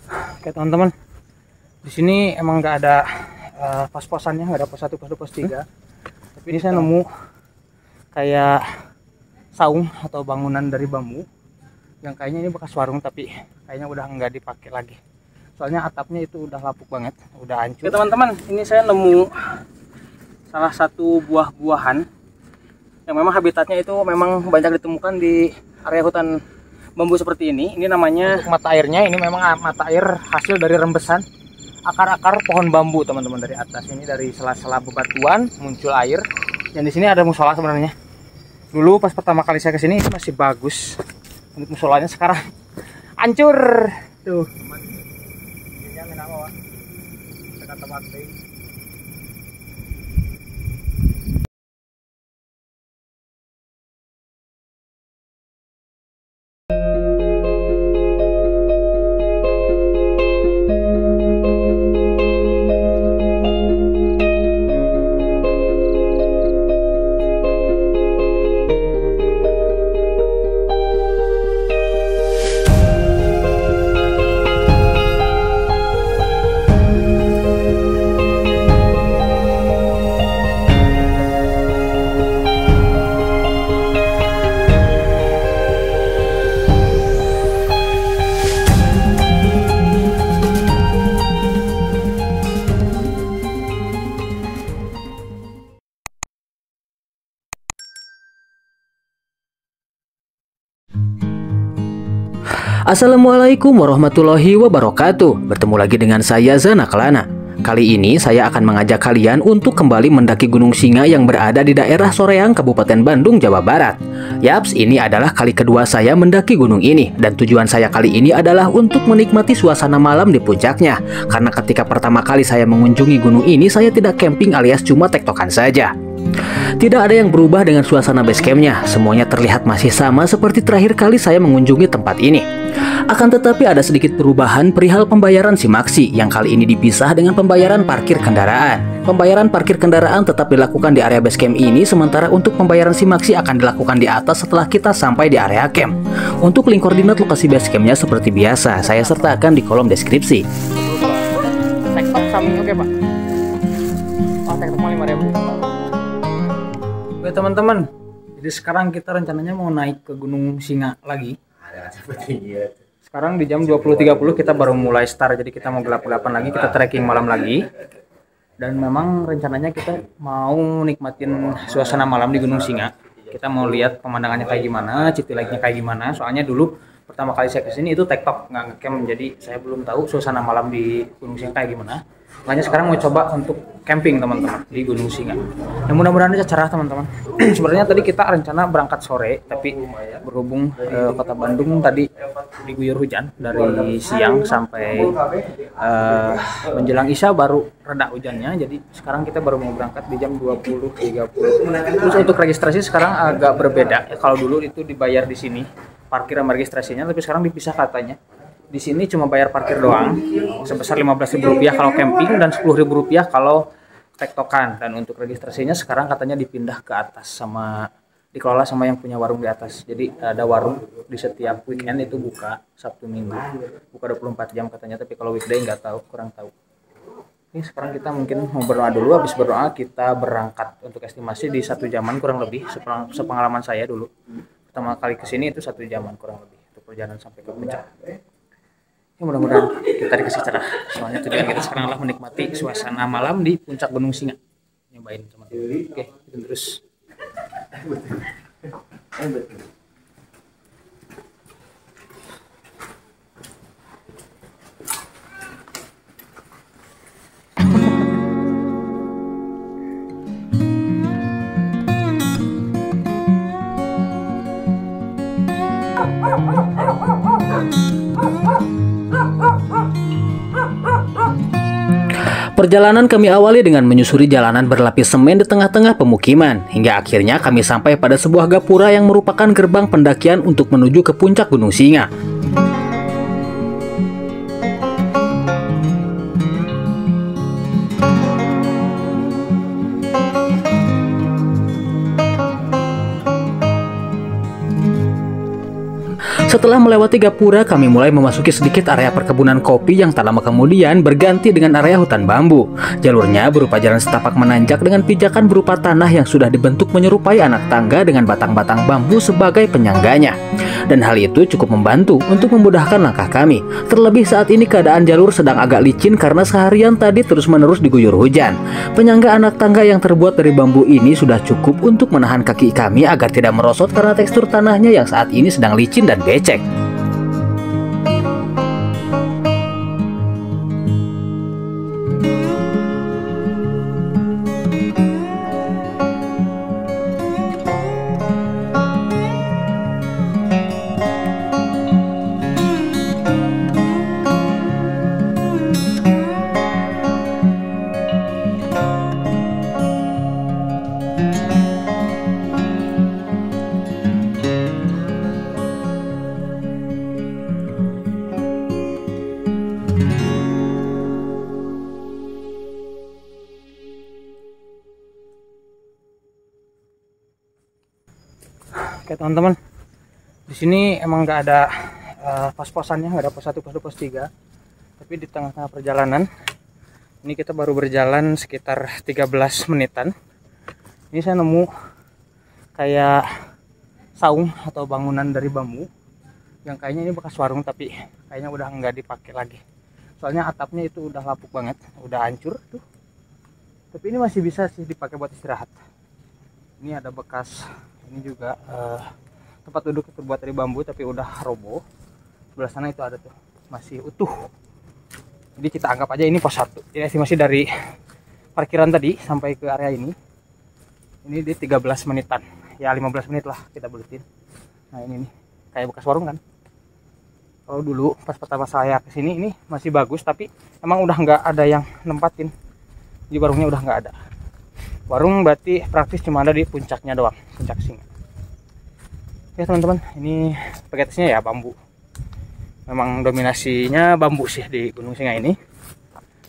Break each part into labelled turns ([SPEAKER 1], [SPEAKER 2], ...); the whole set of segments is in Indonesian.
[SPEAKER 1] Oke teman-teman, di sini emang nggak ada pos-posannya, nggak ada pos 1, pos 2, pos 3. Tapi ini saya nemu kayak saung atau bangunan dari bambu yang kayaknya ini bekas warung, tapi kayaknya udah nggak dipakai lagi. Soalnya atapnya itu udah lapuk banget, udah hancur. Oke teman-teman, ini saya nemu salah satu buah-buahan yang memang habitatnya itu memang banyak ditemukan di area hutan bambu seperti ini. Ini namanya mata airnya, ini memang mata air hasil dari rembesan akar-akar pohon bambu teman-teman. Dari atas ini, dari sela-sela bebatuan muncul air. Dan di sini ada musola sebenarnya. Dulu pas pertama kali saya kesini itu masih bagus untuk musolanya, sekarang hancur tuh.
[SPEAKER 2] Assalamualaikum warahmatullahi wabarakatuh. Bertemu lagi dengan saya Zana Kelana. Kali ini saya akan mengajak kalian untuk kembali mendaki Gunung Singa yang berada di daerah Soreang, Kabupaten Bandung, Jawa Barat. Yaps, ini adalah kali kedua saya mendaki gunung ini, dan tujuan saya kali ini adalah untuk menikmati suasana malam di puncaknya. Karena ketika pertama kali saya mengunjungi gunung ini, saya tidak camping alias cuma tektokan saja. Tidak ada yang berubah dengan suasana basecampnya, semuanya terlihat masih sama seperti terakhir kali saya mengunjungi tempat ini. Akan tetapi ada sedikit perubahan perihal pembayaran simaksi yang kali ini dipisah dengan pembayaran parkir kendaraan. Pembayaran parkir kendaraan tetap dilakukan di area basecamp ini, sementara untuk pembayaran simaksi akan dilakukan di atas setelah kita sampai di area camp. Untuk link koordinat lokasi basecampnya seperti biasa saya sertakan di kolom deskripsi.
[SPEAKER 1] Tektok samping oke pak. Oh tektok 5.000. Oke teman-teman, jadi sekarang kita rencananya mau naik ke Gunung Singa lagi. Sekarang di jam 20.30 kita baru mulai start, jadi kita mau gelap-gelapan lagi, kita trekking malam lagi. Dan memang rencananya kita mau nikmatin suasana malam di Gunung Singa. Kita mau lihat pemandangannya kayak gimana, city light-nya kayak gimana. Soalnya dulu pertama kali saya kesini itu tektok, nggak ngecamp, jadi saya belum tahu suasana malam di Gunung Singa kayak gimana. Makanya sekarang mau coba untuk camping teman-teman di Gunung Singa. Yang mudah-mudahan aja cerah teman-teman. Sebenarnya tadi kita rencana berangkat sore, tapi berhubung kota Bandung tadi diguyur hujan dari siang sampai menjelang Isya baru reda hujannya. Jadi sekarang kita baru mau berangkat di jam 20.30. Terus untuk registrasi sekarang agak berbeda. Kalau dulu itu dibayar di sini parkir sama registrasinya, tapi sekarang dipisah katanya. Di sini cuma bayar parkir doang sebesar Rp15.000 kalau camping dan Rp10.000 kalau tektokan. Dan untuk registrasinya sekarang katanya dipindah ke atas, sama dikelola sama yang punya warung di atas. Jadi ada warung di setiap weekend itu buka, Sabtu Minggu buka 24 jam katanya, tapi kalau weekday nggak tahu, kurang tahu. Ini sekarang kita mungkin mau berdoa dulu, habis berdoa kita berangkat. Untuk estimasi di 1 jaman kurang lebih, sepengalaman saya dulu pertama kali kesini itu 1 jaman kurang lebih untuk perjalanan sampai ke puncak. Ya, mudah-mudahan kita dikasih cerah. Soalnya tujuan kita sekarang adalah menikmati suasana malam di puncak Gunung Singa. Nyobain teman-teman. Oke, kita terus.
[SPEAKER 2] Perjalanan kami awali dengan menyusuri jalanan berlapis semen di tengah-tengah pemukiman, hingga akhirnya kami sampai pada sebuah gapura yang merupakan gerbang pendakian untuk menuju ke puncak Gunung Singa. Setelah melewati gapura, kami mulai memasuki sedikit area perkebunan kopi yang tak lama kemudian berganti dengan area hutan bambu. Jalurnya berupa jalan setapak menanjak dengan pijakan berupa tanah yang sudah dibentuk menyerupai anak tangga dengan batang-batang bambu sebagai penyangganya. Dan hal itu cukup membantu untuk memudahkan langkah kami. Terlebih saat ini keadaan jalur sedang agak licin karena seharian tadi terus-menerus diguyur hujan. Penyangga anak tangga yang terbuat dari bambu ini sudah cukup untuk menahan kaki kami agar tidak merosot karena tekstur tanahnya yang saat ini sedang licin dan becek.
[SPEAKER 1] Oke teman-teman, di sini emang nggak ada pos-posannya, nggak ada pos 1, pos 2, pos 3. Tapi di tengah-tengah perjalanan, ini kita baru berjalan sekitar 13 menitan. Ini saya nemu kayak saung atau bangunan dari bambu, yang kayaknya ini bekas warung tapi kayaknya udah nggak dipakai lagi. Soalnya atapnya itu udah lapuk banget, udah hancur tuh. Tapi ini masih bisa sih dipakai buat istirahat. Ini ada bekas. Ini juga tempat duduk terbuat dari bambu tapi udah roboh. Sebelah sana itu ada tuh, masih utuh. Jadi kita anggap aja ini pos 1. Ini estimasi dari parkiran tadi sampai ke area ini. Ini di 13 menitan. Ya 15 menit lah kita bulatin. Nah ini nih, kayak bekas warung kan. Kalau dulu pas pertama saya kesini ini masih bagus, tapi emang udah nggak ada yang nempatin. Di warungnya udah nggak ada. Warung berarti praktis cuma ada di puncaknya doang, puncak Singa. Oke teman-teman, ini vegetasinya ya bambu. Memang dominasinya bambu sih di Gunung Singa ini.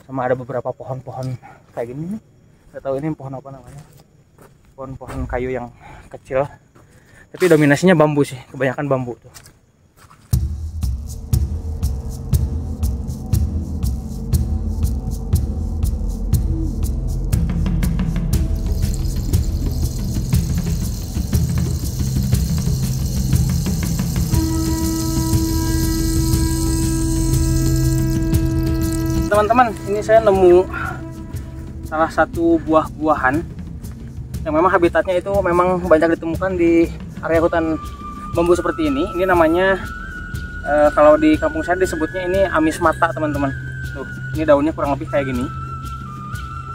[SPEAKER 1] Sama ada beberapa pohon-pohon kayak gini nih. Nggak tahu ini pohon apa namanya. Pohon-pohon kayu yang kecil. Tapi dominasinya bambu sih, kebanyakan bambu tuh. Teman-teman, ini saya nemu salah satu buah-buahan yang memang habitatnya itu memang banyak ditemukan di area hutan bambu seperti ini. Ini namanya kalau di kampung saya disebutnya ini amis mata teman-teman. Tuh, ini daunnya kurang lebih kayak gini.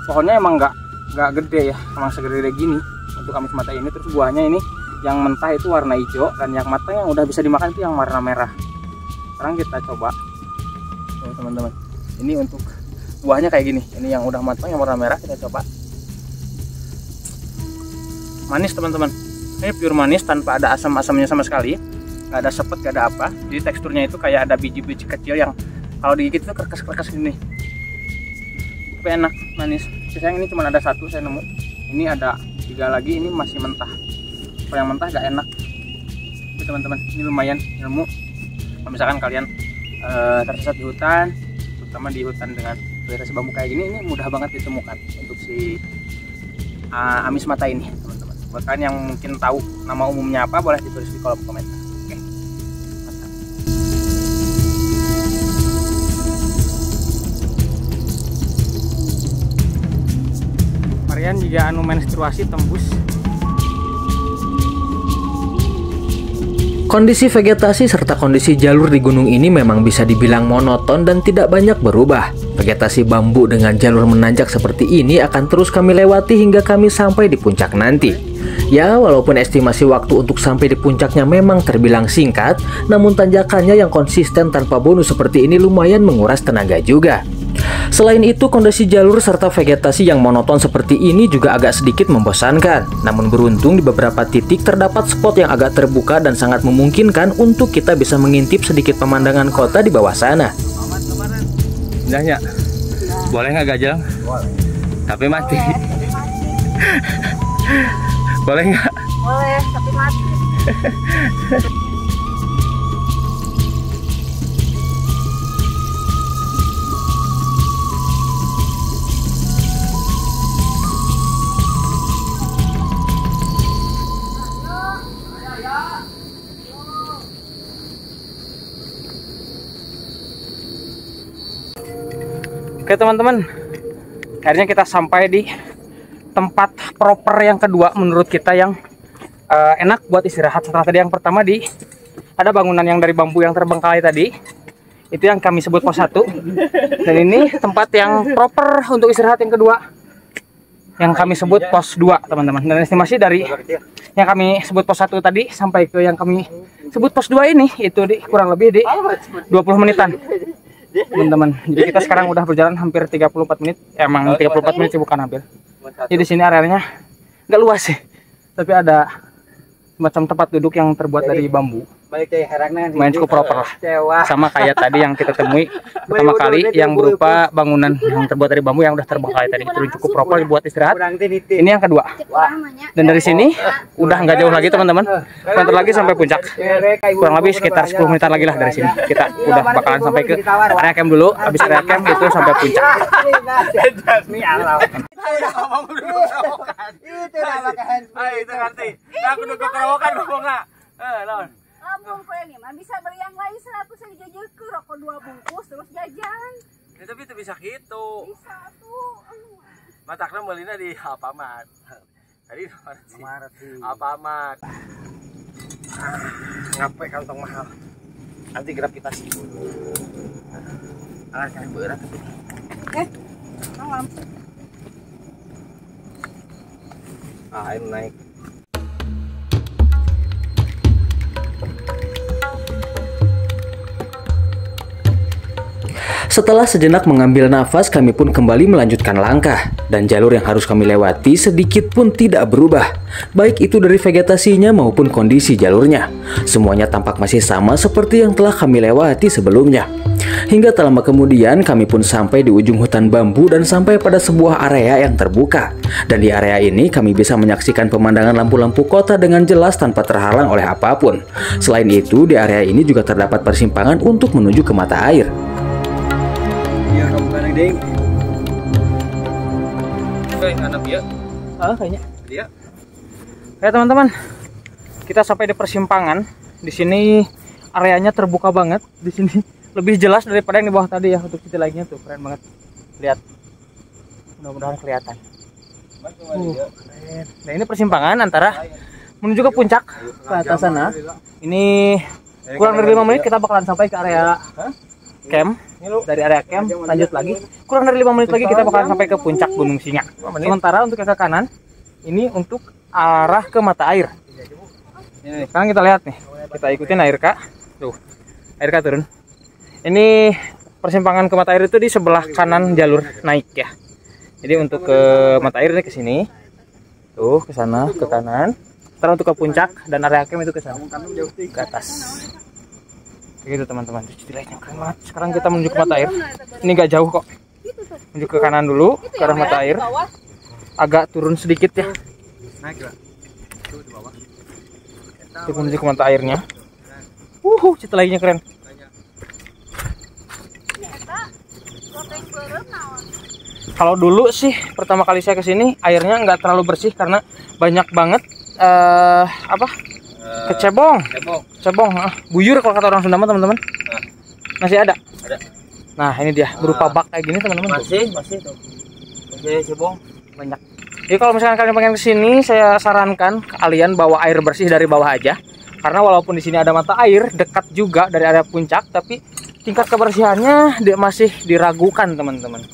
[SPEAKER 1] Pohonnya emang nggak gede ya, emang segede gini untuk amis mata ini. Terus buahnya ini yang mentah itu warna hijau dan yang matang yang udah bisa dimakan itu yang warna merah. Sekarang kita coba, tuh teman-teman. Ini untuk buahnya kayak gini. Ini yang udah matang yang warna merah, kita coba. Manis teman-teman. Ini pure manis tanpa ada asam-asamnya sama sekali. Nggak ada sepet, nggak ada apa. Jadi teksturnya itu kayak ada biji-biji kecil yang kalau digigit itu kerkas-kerkas gini. Tapi enak, manis. Sayang ini cuma ada satu saya nemu. Ini ada 3 lagi, ini masih mentah. Kalau yang mentah nggak enak. Oke teman-teman, ini lumayan ilmu. Kalau misalkan kalian tersesat di hutan, terutama di hutan dengan vegetasi bambu kayak gini, ini mudah banget ditemukan untuk si amis mata ini teman-teman. Buat kalian yang mungkin tahu nama umumnya apa, boleh ditulis di kolom komentar. Oke, mantap. Marian jika anu menstruasi tembus.
[SPEAKER 2] Kondisi vegetasi serta kondisi jalur di gunung ini memang bisa dibilang monoton dan tidak banyak berubah. Vegetasi bambu dengan jalur menanjak seperti ini akan terus kami lewati hingga kami sampai di puncak nanti. Ya, walaupun estimasi waktu untuk sampai di puncaknya memang terbilang singkat, namun tanjakannya yang konsisten tanpa bonus seperti ini lumayan menguras tenaga juga. Selain itu, kondisi jalur serta vegetasi yang monoton seperti ini juga agak sedikit membosankan. Namun beruntung di beberapa titik terdapat spot yang agak terbuka dan sangat memungkinkan untuk kita bisa mengintip sedikit pemandangan kota di bawah sana.
[SPEAKER 1] Indahnya. Boleh nggak gajal?
[SPEAKER 3] Boleh.
[SPEAKER 1] Tapi mati. Boleh nggak?
[SPEAKER 3] Boleh, tapi mati.
[SPEAKER 1] Oke teman-teman, akhirnya kita sampai di tempat proper yang kedua menurut kita yang enak buat istirahat. Setelah tadi yang pertama ada bangunan yang dari bambu yang terbengkalai tadi, itu yang kami sebut pos 1. Dan ini tempat yang proper untuk istirahat yang kedua, yang kami sebut pos 2 teman-teman. Dan estimasi dari yang kami sebut pos 1 tadi sampai ke yang kami sebut pos 2 ini itu kurang lebih di 20 menitan teman-teman. Jadi kita sekarang udah berjalan hampir 34 menit. Emang 34 menit sih, bukan hampir. Jadi di sini areanya nggak luas sih, tapi ada semacam tempat duduk yang terbuat dari bambu. Main cukup proper lah, sama kayak tadi yang kita temui pertama kali yang berupa bangunan yang terbuat dari bambu yang udah terbengkalai tadi. Itu cukup proper buat istirahat. Ini yang kedua. Dan dari sini udah nggak jauh lagi teman-teman, bentar lagi sampai puncak. Kurang lebih sekitar 10 menitan lagi lah dari sini. Kita udah bakalan sampai ke area camp dulu. Habis area camp itu sampai puncak.
[SPEAKER 3] Lambung kue nih mah bisa beli yang lain 100 dijajah ke rokok 2 bungkus terus jajan.
[SPEAKER 4] Ya, tapi itu bisa gitu.
[SPEAKER 3] Bisa tuh.
[SPEAKER 4] Matakna meulina di Alfamart. Tadi Alfamart sih. Alfamart. Ngapain kantong mahal. Nanti gravitasi. Alah kan berat tapi.
[SPEAKER 3] Malam.
[SPEAKER 4] Air naik.
[SPEAKER 2] Setelah sejenak mengambil nafas, kami pun kembali melanjutkan langkah. Dan jalur yang harus kami lewati sedikit pun tidak berubah, baik itu dari vegetasinya maupun kondisi jalurnya. Semuanya tampak masih sama seperti yang telah kami lewati sebelumnya. Hingga tak lama kemudian kami pun sampai di ujung hutan bambu dan sampai pada sebuah area yang terbuka. Dan di area ini kami bisa menyaksikan pemandangan lampu-lampu kota dengan jelas tanpa terhalang oleh apapun. Selain itu, di area ini juga terdapat persimpangan untuk menuju ke mata air.
[SPEAKER 4] Iya, kamu bareng ding.
[SPEAKER 1] Anak dia. Kayaknya.
[SPEAKER 4] Dia.
[SPEAKER 1] Oke teman-teman, kita sampai di persimpangan. Di sini areanya terbuka banget. Di sini lebih jelas daripada yang di bawah tadi ya. Untuk titik lainnya tuh keren banget. Lihat. Mudah-mudahan kelihatan. Keren. Nah ini persimpangan antara menuju ke puncak ke atas sana. Ini kurang dari 5 menit kita bakalan sampai ke area camp. Dari area camp lanjut lagi kurang dari 5 menit lagi kita bakalan sampai ke puncak Gunung Singa. Sementara untuk yang ke kanan ini untuk arah ke mata air. Sekarang kita lihat nih, kita ikutin air kak. Tuh, air kak turun. Ini persimpangan ke mata air itu di sebelah kanan jalur naik ya. Jadi untuk ke mata air ini ke sini, tuh ke sana ke kanan. Terus untuk ke puncak dan area camp itu ke sana ke atas. Gitu teman-teman, istilahnya keren banget. Sekarang kita menuju ke mata air. Ini gak jauh kok. Menuju ke kanan dulu, ke arah mata air. Agak turun sedikit ya.
[SPEAKER 4] Naik lah. Tuh di bawah.
[SPEAKER 1] Kita menuju ke mata airnya. Istilahnya keren. Kalau dulu sih pertama kali saya kesini airnya nggak terlalu bersih karena banyak banget kecebong, buyur kalau kata orang Sunda teman-teman. Masih ada. Nah ini dia berupa bak kayak gini teman-teman.
[SPEAKER 4] Masih tuh. Masih cebong
[SPEAKER 1] Banyak. Jadi kalau misalkan kalian pengen kesini, saya sarankan kalian bawa air bersih dari bawah aja. Karena walaupun di sini ada mata air dekat juga dari area puncak, tapi tingkat kebersihannya masih diragukan teman-teman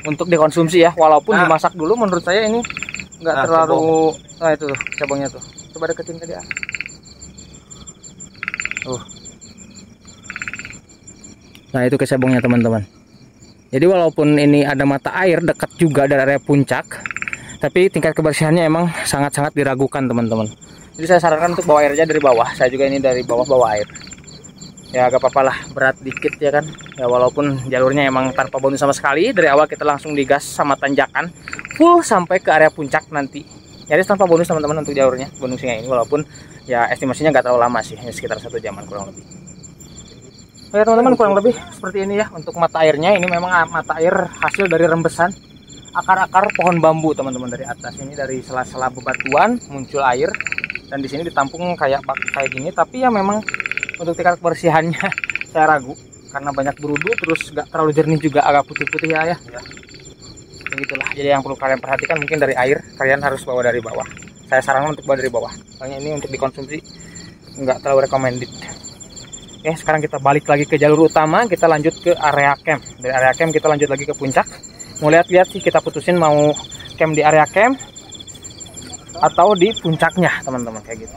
[SPEAKER 1] untuk dikonsumsi ya. Walaupun dimasak dulu, menurut saya ini nggak terlalu. Nah itu tuh cebongnya tuh. Coba deketin ke dia. Nah itu kecebongnya teman-teman. Jadi walaupun ini ada mata air dekat juga dari area puncak, tapi tingkat kebersihannya emang sangat-sangat diragukan teman-teman. Jadi saya sarankan untuk bawa air aja dari bawah. Saya juga ini dari bawah bawa air. Ya agak apa-apa lah, berat dikit ya kan. Ya walaupun jalurnya emang tanpa bonus sama sekali. Dari awal kita langsung digas sama tanjakan full sampai ke area puncak nanti. Jadi tanpa bonus teman-teman untuk jalurnya Gunung Singa ini. Walaupun ya estimasinya nggak terlalu lama sih, sekitar 1 jaman kurang lebih. Oke teman-teman, kurang lebih seperti ini ya untuk mata airnya. Ini memang mata air hasil dari rembesan akar-akar pohon bambu teman-teman dari atas. Ini dari sela-sela bebatuan muncul air dan di sini ditampung kayak gini. Tapi ya memang untuk tingkat kebersihannya saya ragu. karena banyak berudu, terus nggak terlalu jernih juga, agak putih-putih ya. Begitulah. Jadi yang perlu kalian perhatikan mungkin dari air, kalian harus bawa dari bawah. Saya sarankan untuk bawa dari bawah. Soalnya ini untuk dikonsumsi nggak terlalu recommended. Oke, sekarang kita balik lagi ke jalur utama, kita lanjut ke area camp. Dari area camp kita lanjut lagi ke puncak. Mau lihat-lihat sih, kita putusin mau camp di area camp atau di puncaknya, teman-teman, kayak gitu.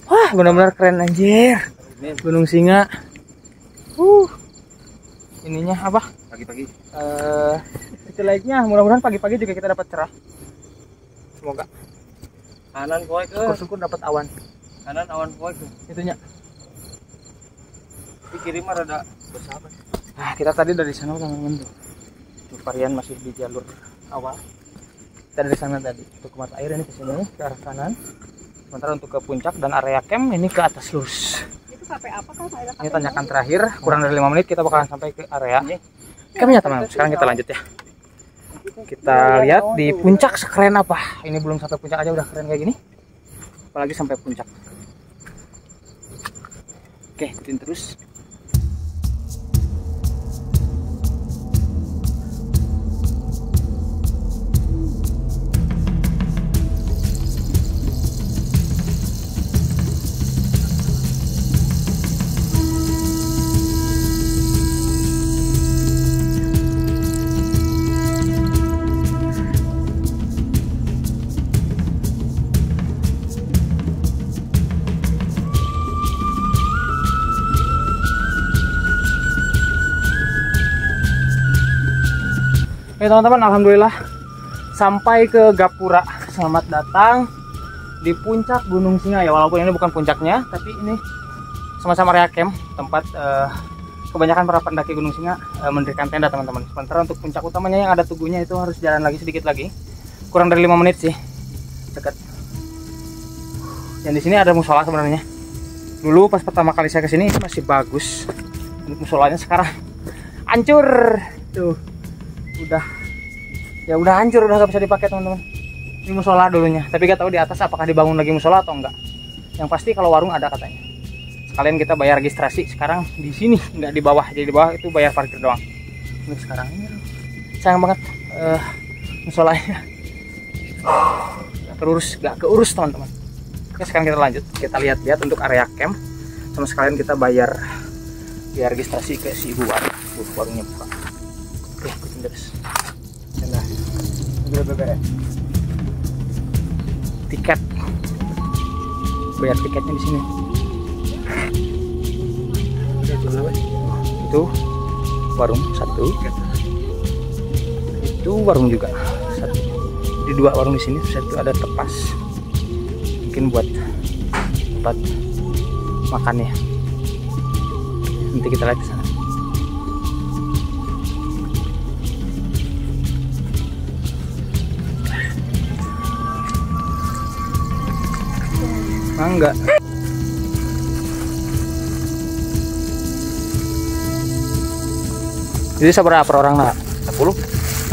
[SPEAKER 1] Wah, benar-benar keren anjir. Gunung Singa. Ininya apa?
[SPEAKER 4] Pagi-pagi.
[SPEAKER 1] Istilahnya mudah-mudahan pagi-pagi juga kita dapat cerah. Semoga.
[SPEAKER 4] Kanan poe ke.
[SPEAKER 1] Syukur dapat awan.
[SPEAKER 4] Kanan awan poe ke.
[SPEAKER 1] Itunya.
[SPEAKER 4] Di kiri mah rada besar.
[SPEAKER 1] Nah, kita tadi dari sana teman-teman tuh. Varian masih di jalur awal. Kita dari sana tadi untuk ke mata air, ini ke sini ke arah kanan. Sementara untuk ke puncak dan area camp ini ke atas lurus.
[SPEAKER 3] Itu kafe apa kan?
[SPEAKER 1] Ini tanjakan terakhir, kurang dari 5 menit kita bakalan sampai ke area campnya, teman-teman. Sekarang kita lanjut ya. Kita lihat di puncak sekeren apa. Ini belum sampai puncak aja udah keren kayak gini. Apalagi sampai puncak. Oke, ikutin terus. Oke teman-teman, alhamdulillah sampai ke Gapura. Selamat datang di puncak Gunung Singa ya. Walaupun ini bukan puncaknya, tapi ini sama-sama area camp, tempat kebanyakan para pendaki Gunung Singa mendirikan tenda, teman-teman. Sementara untuk puncak utamanya yang ada tugunya itu harus jalan lagi sedikit lagi, kurang dari 5 menit sih, dekat. Dan di sini ada musola sebenarnya. Dulu pas pertama kali saya kesini masih bagus. Untuk musolanya sekarang hancur tuh. Udah hancur, udah gak bisa dipakai, teman-teman. Ini musola dulunya, tapi gak tahu di atas apakah dibangun lagi musola atau enggak. Yang pasti kalau warung ada katanya. Sekalian kita bayar registrasi sekarang di sini, nggak di bawah. Jadi di bawah itu bayar parkir doang. Untuk sekarang ini sayang banget musolanya. Gak keurus, teman-teman. Oke, sekarang kita lanjut. Kita lihat-lihat untuk area camp. Sama sekalian kita bayar registrasi ke si ibu warung. Warungnya buka. Oke, ikutin terus. Nah, tiket, bayar tiketnya di sini. Itu warung satu, itu warung juga satu. Di dua warung di sini, satu ada tepas, mungkin buat tempat makannya. Nanti kita lihat di sana. Enggak. Jadi seberapa per orang nak? 10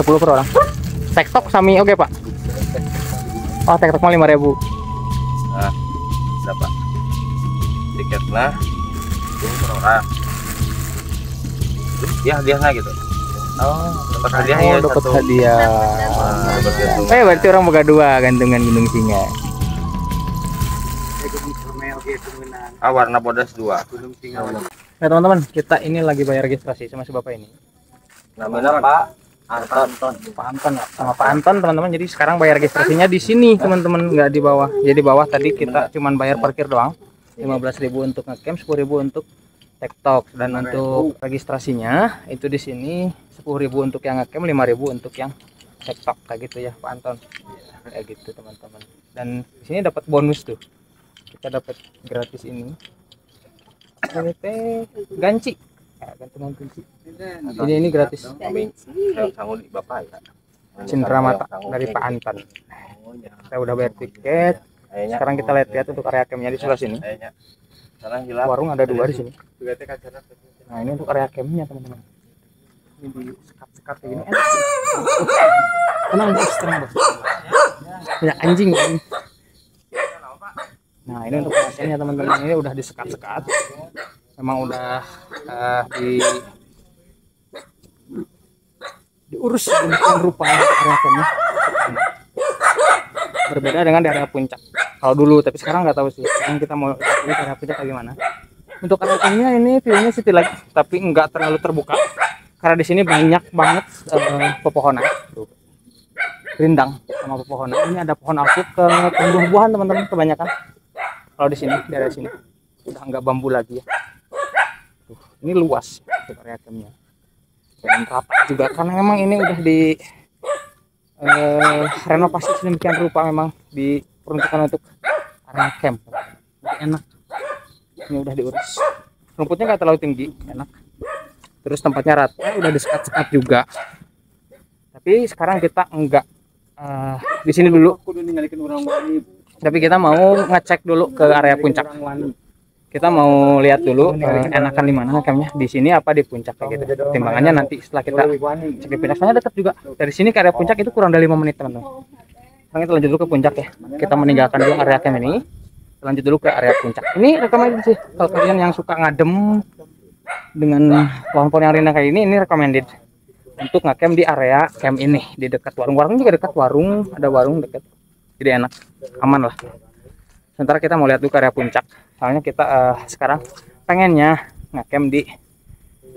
[SPEAKER 1] per orang. TikTok sami oke pak? Oh TikTok mah 5.000.
[SPEAKER 4] Nah, berapa? Tiketnya 10 per orang. Terus dia hadiahnya gitu.
[SPEAKER 1] Oh,
[SPEAKER 4] dapat hadiah ya,
[SPEAKER 1] dapat
[SPEAKER 4] satu.
[SPEAKER 1] hadiah. Berarti orang boga dua gantungan Gunung Singa.
[SPEAKER 4] Warna bodas 2.
[SPEAKER 1] Nah teman-teman, kita ini lagi bayar registrasi sama si bapak ini.
[SPEAKER 4] Namanya Pak Anton.
[SPEAKER 1] Pak Anton ya, sama Pak Anton teman-teman. Jadi sekarang bayar registrasinya di sini teman-teman, nggak di bawah. Jadi di bawah tadi kita cuman bayar parkir doang, 15.000 untuk ngecamp, 10.000 untuk TikTok, dan untuk registrasinya itu di sini 10.000 untuk yang ngecamp, 5.000 untuk yang TikTok, kayak gitu ya Pak Anton. Kayak gitu teman-teman. Dan di sini dapat bonus tuh. Kita dapat gratis ini. Ini teh ganci. Ya, gantungan kunci. Jadi ini gratis.
[SPEAKER 4] Sanggup di Bapak ya.
[SPEAKER 1] Cindera mata dari Pak Anton. Saya udah bayar tiket. Sekarang kita lihat untuk area campnya di sebelah sini. Warung ada 2 di sini. Nah ini untuk area campnya teman-teman. Ini di sekat-sekat kayak gini. Tenang bos, tenang bos. Banyak anjing. Nah ini untuk area campnya teman-teman. Ini udah disekat-sekat. memang udah diurus sedemikian rupa area campnya. Berbeda dengan di area puncak kalau dulu, tapi sekarang nggak tahu sih. Sekarang kita mau lihat area puncak bagaimana. Untuk area campnya ini view-nya city light, tapi nggak terlalu terbuka karena di sini banyak banget pepohonan, rindang sama pepohonan. Ini ada pohon alpuk ke tumbuh-buahan teman-teman kebanyakan. Kalau di sini, daerah sini udah nggak bambu lagi ya. Tuh, ini luas untuk area campnya dan rapat juga karena memang ini udah di renovasi sedemikian rupa, memang diperuntukkan untuk area camp. Jadi enak, ini udah diurus, rumputnya nggak terlalu tinggi, enak. Terus tempatnya rata, udah disekat-sekat juga. Tapi sekarang kita enggak di sini dulu, tapi kita mau ngecek dulu ke area puncak. Kita mau lihat dulu enakan di mana campnya, di sini apa di puncak kayak gitu. Timbangannya nanti setelah kita cek di puncak, soalnya dekat juga. Dari sini ke area puncak itu kurang dari 5 menit teman-teman. Sekarang kita lanjut dulu ke puncak ya. Kita meninggalkan dulu area camp ini, lanjut dulu ke area puncak. Ini recommended sih kalau kalian yang suka ngadem dengan pohon-pohon yang rindang kayak ini recommended untuk ngecamp di area camp ini, di dekat warung juga dekat warung, ada warung dekat, jadi enak, aman lah. Sementara kita mau lihat dulu ke area puncak, soalnya kita sekarang pengennya ngecamp di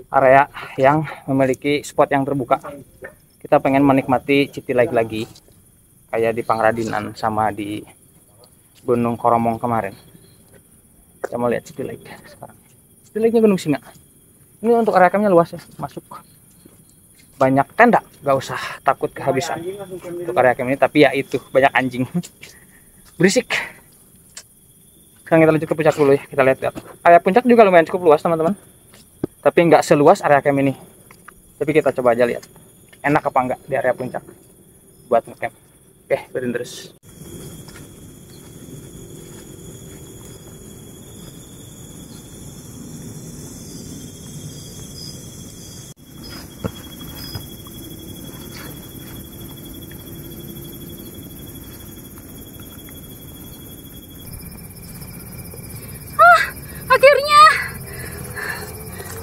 [SPEAKER 1] area yang memiliki spot yang terbuka. Kita pengen menikmati city light lagi kayak di Pangradinan sama di Gunung Koromong kemarin. Kita mau lihat city light sekarang. City lightnya Gunung Singa. Ini untuk area campnya luas ya, masuk banyak tenda, gak usah takut kehabisan untuk area camp ini. Tapi ya itu banyak anjing berisik. Sekarang kita lanjut ke puncak dulu ya, kita lihat. Area puncak juga lumayan cukup luas teman-teman, tapi nggak seluas area camp ini. Tapi kita coba aja lihat enak apa enggak di area puncak buat ngecamp. Oke, ikutin terus.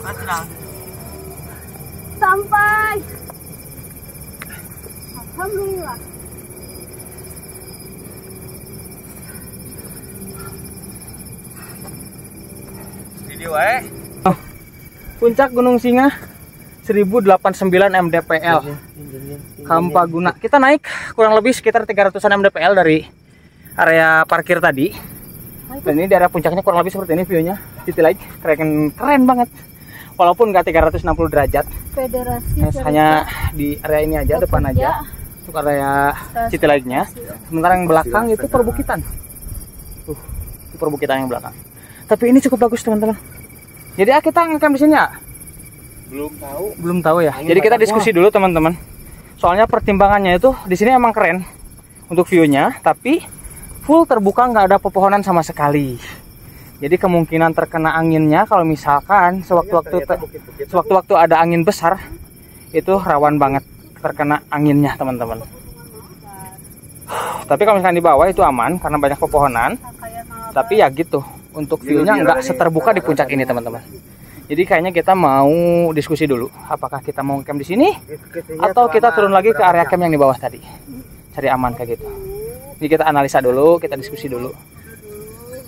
[SPEAKER 3] Akhirnya sampai. Alhamdulillah.
[SPEAKER 4] Video
[SPEAKER 1] Puncak Gunung Singa 1089 mdpl Kampaguna. Kita naik kurang lebih sekitar 300-an mdpl dari area parkir tadi. Dan ini daerah puncaknya kurang lebih seperti ini view-nya. City light keren banget. Walaupun nggak 360 derajat.
[SPEAKER 3] Federasi
[SPEAKER 1] Hanya di area ini aja, depan aja untuk area city light-nya. Sementara yang belakang itu perbukitan. Itu perbukitan yang belakang. Tapi ini cukup bagus teman-teman. Jadi kita ngecamp di sini ya? Belum tahu ya. Jadi kita diskusi dulu teman-teman. Soalnya pertimbangannya itu di sini emang keren untuk view-nya, tapi full terbuka, nggak ada pepohonan sama sekali. Jadi kemungkinan terkena anginnya kalau misalkan sewaktu-waktu ada angin besar itu rawan banget terkena anginnya teman-teman. Tapi kalau misalkan di bawah itu aman karena banyak pepohonan. Tapi ya gitu, untuk view-nya nggak seterbuka di puncak ini teman-teman. Jadi kayaknya kita mau diskusi dulu, apakah kita mau camp di sini atau kita turun lagi ke area camp yang di bawah tadi, cari aman kayak gitu. Jadi kita analisa dulu, kita diskusi dulu.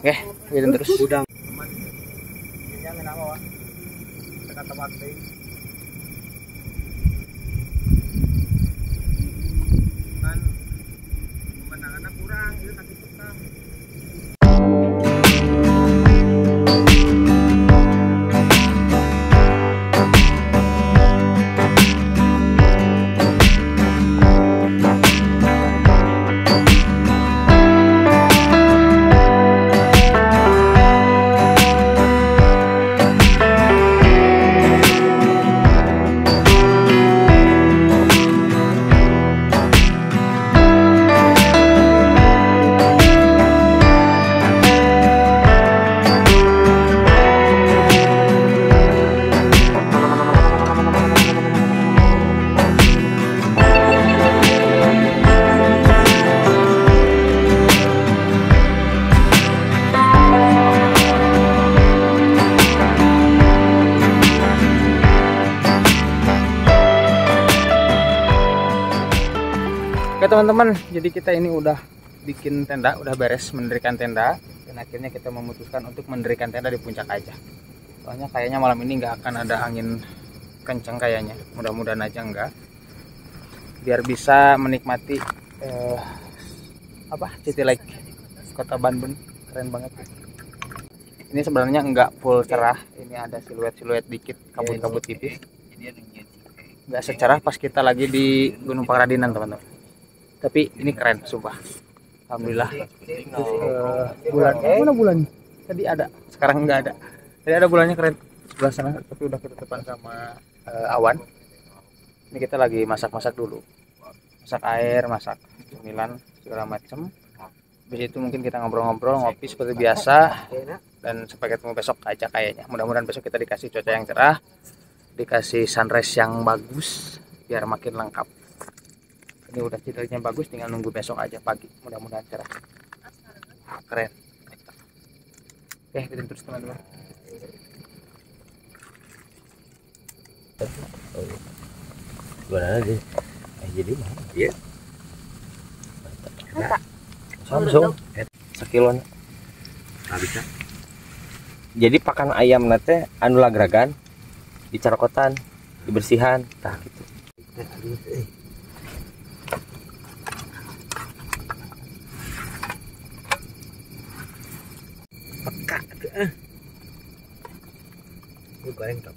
[SPEAKER 1] Oke, ikutin terus. Oke teman-teman, jadi kita ini udah bikin tenda, udah beres mendirikan tenda, dan akhirnya kita memutuskan untuk mendirikan tenda di puncak aja. Soalnya kayaknya malam ini nggak akan ada angin kencang kayaknya, mudah-mudahan aja enggak, biar bisa menikmati City Lake Kota Bandung. Keren banget. Ini sebenarnya enggak full cerah, ini ada siluet-siluet dikit, kabut-kabut tipis. Nggak secerah pas kita lagi di Gunung Pangradinan teman-teman, tapi ini keren sumpah, alhamdulillah. Terus, bulan mana bulannya tadi ada, sekarang nggak ada. Tadi ada bulannya, keren sebelah sana, tapi udah ketutupan sama awan. Ini kita lagi masak-masak dulu, masak air, masak cemilan segala macam. Habis itu mungkin kita ngobrol-ngobrol, ngopi seperti biasa, dan sampai ketemu besok aja kayaknya. Mudah-mudahan besok kita dikasih cuaca yang cerah, dikasih sunrise yang bagus biar makin lengkap. Ini udah tidurnya bagus, tinggal nunggu besok aja pagi, mudah-mudahan cerah. Keren. Oke, kita terus teman-teman.
[SPEAKER 5] Gimana lagi? Jadi mana? Iya. Samsung sekilon. Nggak bisa. Jadi pakan ayam nate anu lagragan dicarokotan, dibersihan, tah gitu. Peka tuh. Ini goreng top.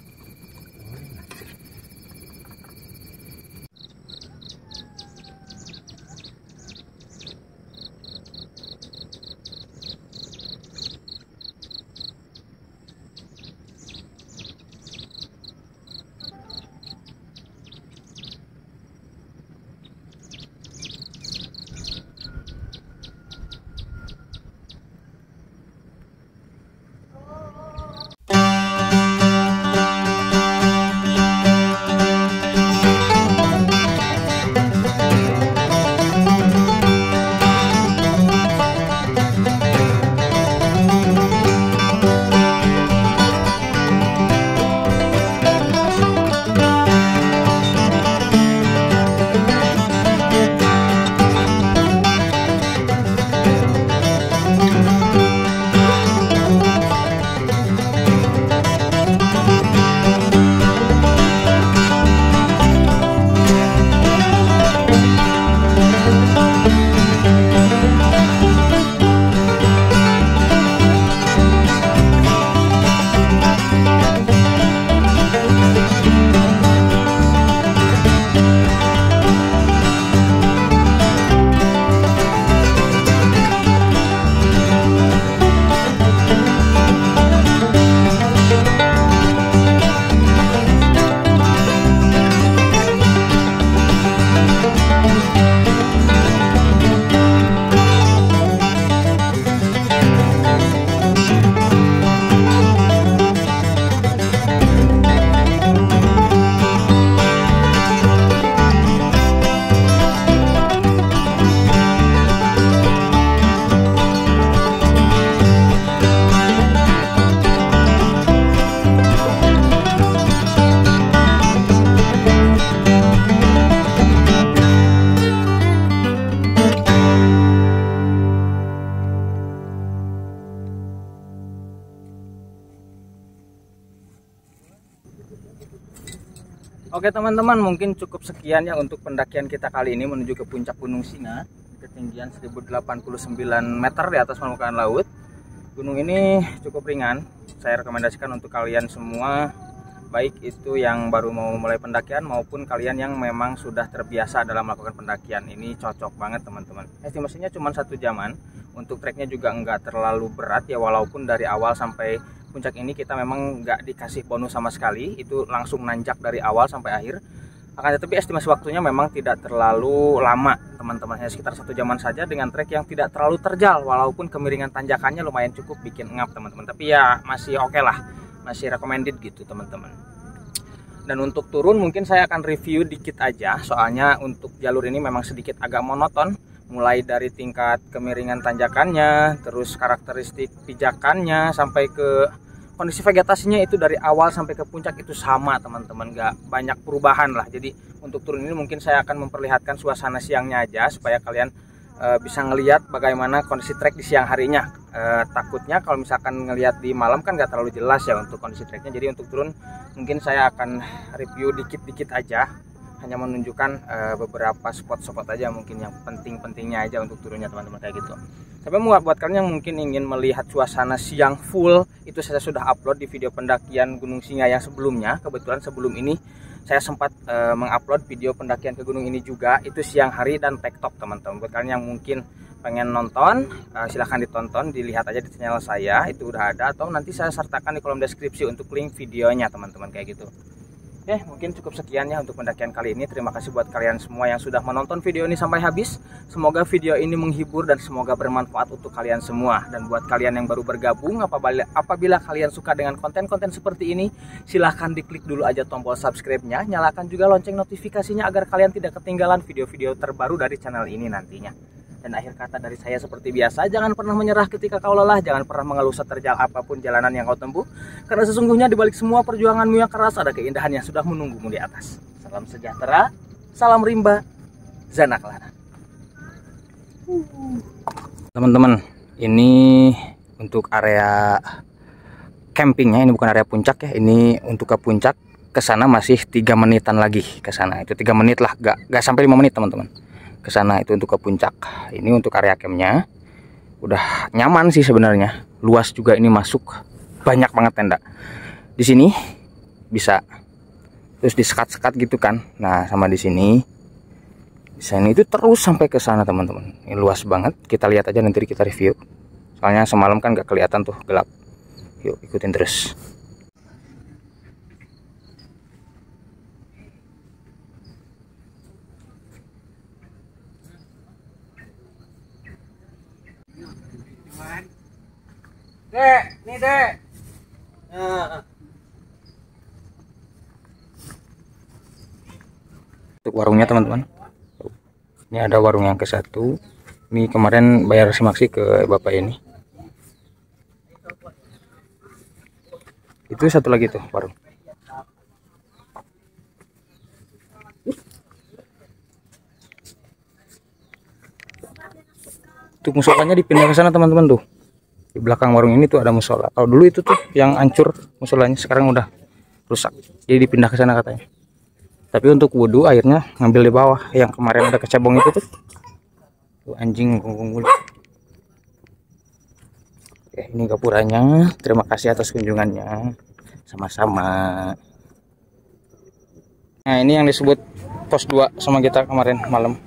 [SPEAKER 1] Oke teman-teman, mungkin cukup sekian ya untuk pendakian kita kali ini menuju ke puncak Gunung Singa di ketinggian 1089 meter di atas permukaan laut. Gunung ini cukup ringan, saya rekomendasikan untuk kalian semua, baik itu yang baru mau mulai pendakian maupun kalian yang memang sudah terbiasa dalam melakukan pendakian. Ini cocok banget teman-teman. Estimasinya cuma 1 jaman, untuk treknya juga nggak terlalu berat ya, walaupun dari awal sampai puncak ini kita memang nggak dikasih bonus sama sekali, itu langsung nanjak dari awal sampai akhir. Akan tetapi estimasi waktunya memang tidak terlalu lama teman-teman, hanya sekitar 1 jaman saja dengan trek yang tidak terlalu terjal, walaupun kemiringan tanjakannya lumayan cukup bikin ngap teman-teman, tapi ya masih oke lah, masih recommended gitu teman-teman. Dan untuk turun mungkin saya akan review dikit aja, soalnya untuk jalur ini memang sedikit agak monoton, mulai dari tingkat kemiringan tanjakannya, terus karakteristik pijakannya, sampai ke kondisi vegetasinya itu dari awal sampai ke puncak itu sama teman-teman, nggak banyak perubahan lah. Jadi untuk turun ini mungkin saya akan memperlihatkan suasana siangnya aja supaya kalian bisa ngelihat bagaimana kondisi trek di siang harinya. Takutnya kalau misalkan ngelihat di malam kan nggak terlalu jelas ya untuk kondisi treknya. Jadi untuk turun mungkin saya akan review dikit-dikit aja, hanya menunjukkan beberapa spot-spot aja mungkin yang penting-pentingnya aja untuk turunnya teman-teman kayak gitu. Tapi buat kalian yang mungkin ingin melihat suasana siang full, itu saya sudah upload di video pendakian Gunung Singa yang sebelumnya. Kebetulan sebelum ini saya sempat mengupload video pendakian ke gunung ini juga, itu siang hari dan tektok teman-teman. Buat kalian yang mungkin pengen nonton, silahkan ditonton, dilihat aja di channel saya, itu udah ada, atau nanti saya sertakan di kolom deskripsi untuk link videonya teman-teman kayak gitu. Oke, mungkin cukup sekian ya untuk pendakian kali ini. Terima kasih buat kalian semua yang sudah menonton video ini sampai habis. Semoga video ini menghibur dan semoga bermanfaat untuk kalian semua. Dan buat kalian yang baru bergabung, apabila kalian suka dengan konten-konten seperti ini, silahkan diklik dulu aja tombol subscribe-nya. Nyalakan juga lonceng notifikasinya agar kalian tidak ketinggalan video-video terbaru dari channel ini nantinya. Dan akhir kata dari saya seperti biasa, jangan pernah menyerah ketika kau lelah, jangan pernah mengeluh seterjal apapun jalanan yang kau tempuh, karena sesungguhnya di balik semua perjuanganmu yang keras ada keindahan yang sudah menunggumu di atas. Salam sejahtera, salam rimba, Zana Kelana. Teman-teman, ini untuk area campingnya, ini bukan area puncak ya, ini untuk ke puncak. Ke sana masih 3 menitan lagi ke sana, itu 3 menit lah, gak sampai 5 menit teman-teman. Ke sana itu untuk ke puncak. Ini untuk area campnya udah nyaman sih sebenarnya, luas juga, ini masuk banyak banget tenda di sini, bisa terus disekat-sekat gitu kan. Nah sama di sini itu terus sampai ke sana teman-teman, ini luas banget. Kita lihat aja nanti kita review, soalnya semalam kan gak kelihatan tuh, gelap. Yuk ikutin terus. Dek, nih dek. Untuk warungnya teman-teman. Ini ada warung yang ke-1. Ini kemarin bayar simaksi ke bapak ini. Itu satu lagi tuh warung. Untuk musolanya dipindah ke sana teman-teman tuh. Di belakang warung ini tuh ada musola. Kalau dulu itu tuh yang hancur musolanya, sekarang udah rusak. Jadi dipindah ke sana katanya. Tapi untuk wudhu airnya ngambil di bawah. Yang kemarin ada kecebong itu tuh. Tuh anjing gonggong. Oke, ini gapuranya. Terima kasih atas kunjungannya. Sama-sama. Nah, ini yang disebut pos 2 sama kita kemarin malam.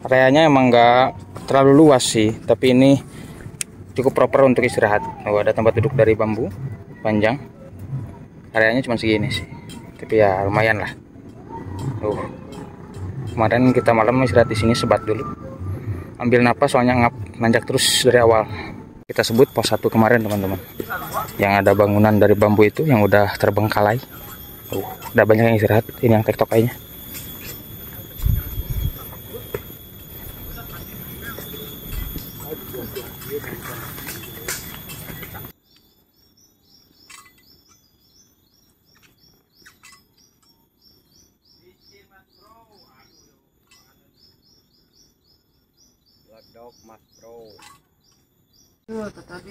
[SPEAKER 1] Areanya emang nggak terlalu luas sih, tapi ini cukup proper untuk istirahat. Oh, ada tempat duduk dari bambu panjang. Areanya cuma segini sih, tapi ya lumayan lah. Kemarin kita malam istirahat di sini, sebat dulu, ambil napas soalnya nanjak terus dari awal. Kita sebut pos 1 kemarin teman-teman, yang ada bangunan dari bambu itu yang udah terbengkalai. Udah banyak yang istirahat. Ini yang tektok kayaknya.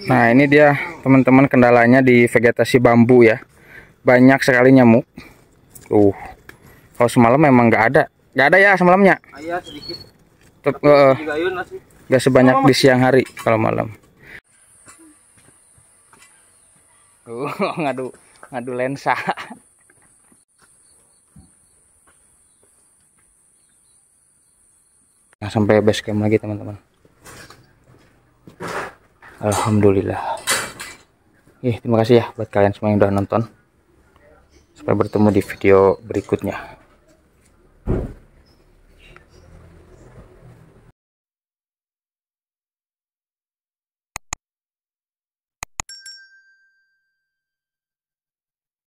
[SPEAKER 1] Nah ini dia teman-teman kendalanya di vegetasi bambu ya, banyak sekali nyamuk. Kalau semalam memang nggak ada ya semalamnya. Iya sedikit. Nggak sebanyak di siang hari kalau malam. Ngadu lensa. Nah, sampai base camp lagi teman-teman. Alhamdulillah. Terima kasih ya buat kalian semua yang udah nonton. Sampai bertemu di video berikutnya.